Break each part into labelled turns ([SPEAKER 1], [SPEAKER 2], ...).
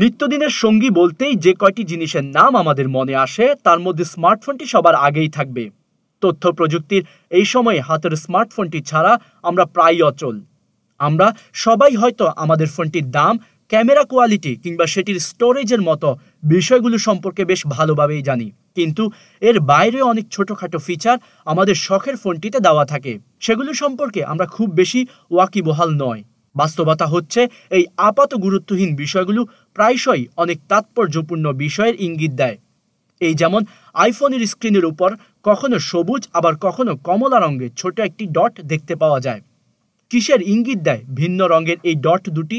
[SPEAKER 1] নিত্যদিনের সঙ্গী বলতেই যে কয়টি জিনিসের নাম আমাদের মনে আসে তার মধ্যে স্মার্টফোনটি সবার আগেই থাকবে। তথ্য প্রযুক্তির এই সময়ে হাতের স্মার্টফোনটি ছাড়া আমরা প্রায়ই অচল। আমরা সবাই হয়তো আমাদের ফোনটির দাম, ক্যামেরা কোয়ালিটি কিংবা সেটির স্টোরেজের মতো বিষয়গুলো সম্পর্কে বেশ ভালোভাবেই জানি, কিন্তু এর বাইরে অনেক ছোটখাটো ফিচার আমাদের শখের ফোনটিতে দেওয়া থাকে, সেগুলো সম্পর্কে আমরা খুব বেশি ওয়াকিবহাল নয়। বাস্তবতা হচ্ছে এই আপাত গুরুত্বহীন বিষয়গুলো প্রায়শই অনেক তাৎপর্যপূর্ণ বিষয়ের ইঙ্গিত দেয়। এই যেমন আইফোনের স্ক্রিনের উপর কখনো সবুজ আবার কখনো কমলা রঙের ছোট একটি ডট দেখতে পাওয়া যায়। কিসের ইঙ্গিত দেয় ভিন্ন রঙের এই ডট দুটি?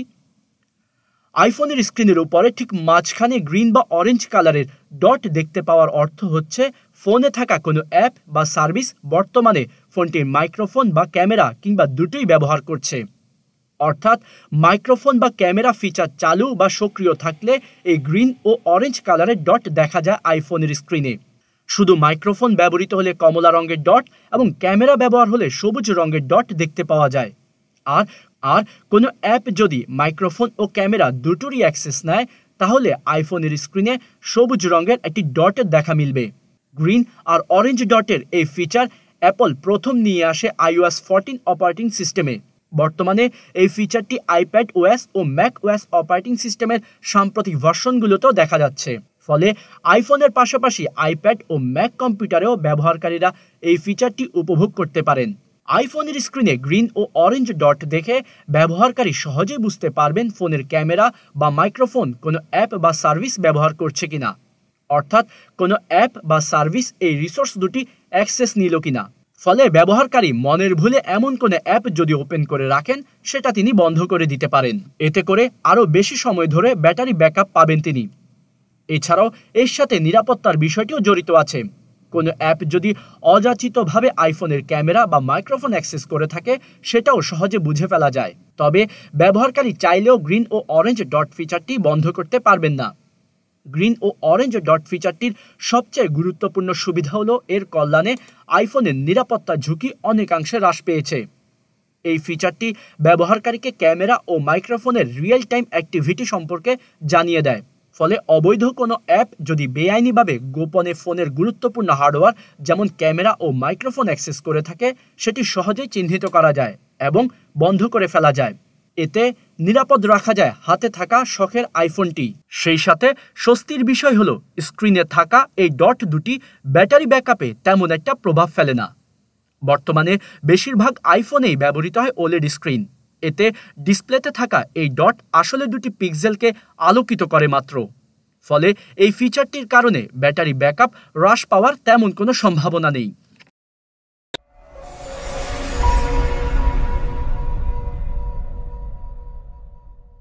[SPEAKER 1] আইফোনের স্ক্রিনের উপরে ঠিক মাঝখানে গ্রিন বা অরেঞ্জ কালারের ডট দেখতে পাওয়ার অর্থ হচ্ছে ফোনে থাকা কোনো অ্যাপ বা সার্ভিস বর্তমানে ফোনটির মাইক্রোফোন বা ক্যামেরা কিংবা দুটোই ব্যবহার করছে। অর্থাৎ মাইক্রোফোন বা ক্যামেরা ফিচার চালু বা সক্রিয় থাকলে এই গ্রিন ও অরেঞ্জ কালারের ডট দেখা যায় আইফোনের স্ক্রিনে। শুধু মাইক্রোফোন ব্যবহৃত হলে কমলা রঙের ডট এবং ক্যামেরা ব্যবহার হলে সবুজ রঙের ডট দেখতে পাওয়া যায়। আর আর কোনো অ্যাপ যদি মাইক্রোফোন ও ক্যামেরা দুটোরই অ্যাক্সেস নেয় তাহলে আইফোনের স্ক্রিনে সবুজ রঙের একটি ডটের দেখা মিলবে। গ্রিন আর অরেঞ্জ ডটের এই ফিচার অ্যাপল প্রথম নিয়ে আসে iOS 14 অপারেটিং সিস্টেমে। বর্তমানে এই ফিচারটি আইপ্যাড ওএস ও ম্যাক ওএস অপারেটিং সিস্টেমের সাম্প্রতিক ভার্সনগুলোতেও দেখা যাচ্ছে। ফলে আইফোনের পাশাপাশি আইপ্যাড ও ম্যাক কম্পিউটারেও ব্যবহারকারীরা এই ফিচারটি উপভোগ করতে পারেন। আইফোনের স্ক্রিনে গ্রিন ও অরেঞ্জ ডট দেখে ব্যবহারকারী সহজেই বুঝতে পারবেন ফোনের ক্যামেরা বা মাইক্রোফোন কোনো অ্যাপ বা সার্ভিস ব্যবহার করছে কিনা, অর্থাৎ কোনো অ্যাপ বা সার্ভিস এই রিসোর্স দুটি অ্যাক্সেস নিল কিনা। ফলে ব্যবহারকারী মনের ভুলে এমন কোনো অ্যাপ যদি ওপেন করে রাখেন সেটা তিনি বন্ধ করে দিতে পারেন। এতে করে আরও বেশি সময় ধরে ব্যাটারি ব্যাকআপ পাবেন তিনি। এছাড়াও এর সাথে নিরাপত্তার বিষয়টিও জড়িত আছে। কোনো অ্যাপ যদি অযাচিতভাবে আইফোনের ক্যামেরা বা মাইক্রোফোন অ্যাক্সেস করে থাকে সেটাও সহজে বুঝে ফেলা যায়। তবে ব্যবহারকারী চাইলেও গ্রিন ও অরেঞ্জ ডট ফিচারটি বন্ধ করতে পারবেন না। গ্রিন ও অরেঞ্জ ডট ফিচারটির সবচেয়ে গুরুত্বপূর্ণ সুবিধা হলো এর কল্যাণে আইফোনের নিরাপত্তা ঝুঁকি অনেকাংশে হ্রাস পেয়েছে। এই ফিচারটি ব্যবহারকারীকে ক্যামেরা ও মাইক্রোফোনের রিয়েল টাইম অ্যাক্টিভিটি সম্পর্কে জানিয়ে দেয়। ফলে অবৈধ কোনো অ্যাপ যদি বেআইনিভাবে গোপনে ফোনের গুরুত্বপূর্ণ হার্ডওয়্যার যেমন ক্যামেরা ও মাইক্রোফোন অ্যাক্সেস করে থাকে সেটি সহজেই চিহ্নিত করা যায় এবং বন্ধ করে ফেলা যায়। এতে নিরাপদ রাখা যায় হাতে থাকা শখের আইফোনটি। সেই সাথে স্বস্তির বিষয় হলো স্ক্রিনে থাকা এই ডট দুটি ব্যাটারি ব্যাকআপে তেমন একটা প্রভাব ফেলে না। বর্তমানে বেশিরভাগ আইফোনেই ব্যবহৃত হয় ওলেড স্ক্রিন। এতে ডিসপ্লেতে থাকা এই ডট আসলে দুটি পিক্সেলকে আলোকিত করে মাত্র। ফলে এই ফিচারটির কারণে ব্যাটারি ব্যাকআপ হ্রাস পাওয়ার তেমন কোনো সম্ভাবনা নেই।